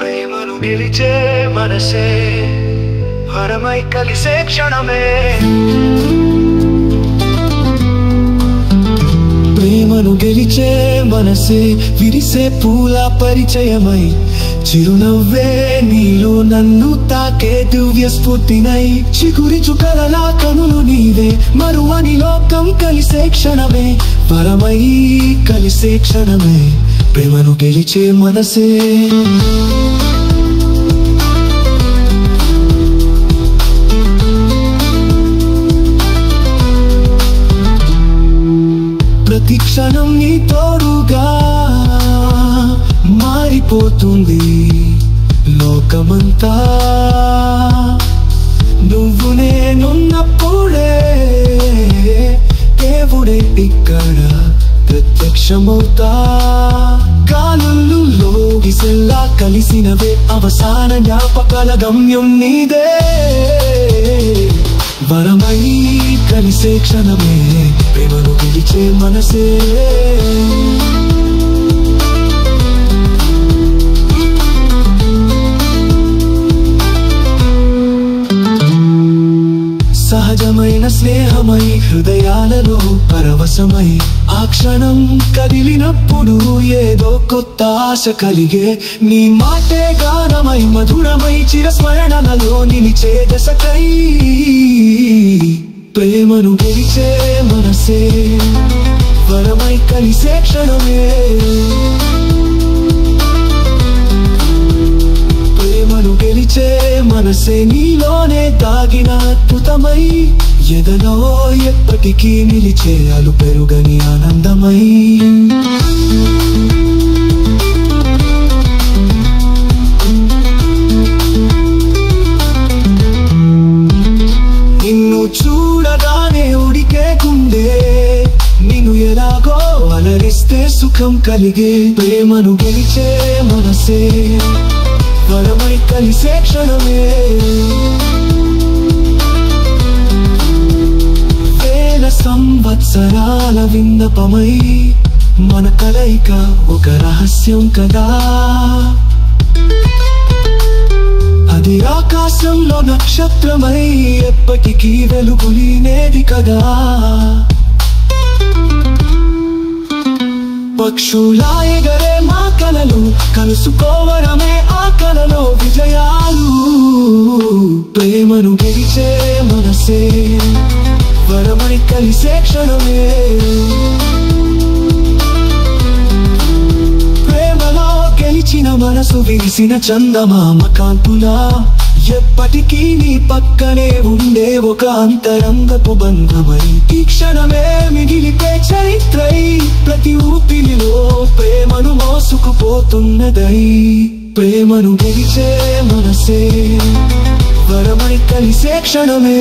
ప్రేమను గెలిచే మనసే వరమై కలిసే క్షణమే. ప్రేమను గెలిచే మనసే విరిసే పూల పరిచయమై చిరునవ్వే నీలో నన్ను తాకే దివ్య స్ఫూర్తినై చిగురించు కలలా కనులు నీవే మరువని లోకం కలిసే క్షణమే వరమై కలిసే క్షణమే ప్రేమను గెలిచే మనసే. ప్రతి క్షణం నీ తోడుగా మారిపోతుంది లోకమంతా నువ్వు నేనున్నప్పుడే దేవుడే ఇక్కడ ప్రత్యక్షమవుతా. గాలుల్లో గిసెల్లా కలిసినవే అవసాన జ్ఞాపకాల గమ్యం నీదే వరమై కలిసే క్షణమే ప్రేమను గెలిచే మనసే. సహజమైన స్నేహమై హృదయాలలో పరవశమై ఆ క్షణం కదిలినప్పుడు ఏదో కొత్త ఆశ కలిగే నీ మాటే గానమై మధురమై చిరస్మరణలలో నిలిచే దశకై ప్రేమను గెలిచే మనసే వరమై కలిసే క్షణమే. ప్రేమను గెలిచే మనసే నీలోనే దాగిన అద్భుతమై ఎదలో ఎప్పటికీ నిలిచే అలు పెరుగని ఆనందమై. నిన్ను చూడగానే ఉడికే గుండె నిన్ను ఎలాగో అలరిస్తే సుఖం కలిగే ప్రేమను గెలిచే మనసే వరమై కలిసే క్షణమే. వేల సంవత్సరాల విన్నపమై మన కలయిక ఒక రహస్యం కదా అది ఆకాశంలో నక్షత్రమై ఎప్పటికీ వెలుగులీనేది కదా. పక్షులా ఎగరే మా కలలు కలుసుకోవడమే ఆ కలలో విజయాలు ప్రేమను గెలిచే మనసే వరమై కలిసే క్షణమే. ప్రేమలో గెలిచిన మనసు విరిసిన చందమామ కాంతులా ఎప్పటికీ నీ పక్కనే ఉండే ఒక అంతరంగపు బంధమై ఈ క్షణమే మిగిలితే చరిత్రై ప్రతి ఊపిరిలో ప్రేమను మోసుకుపోతున్నదై ప్రేమను గెలిచే మనసే వరమై కలిసే క్షణమే.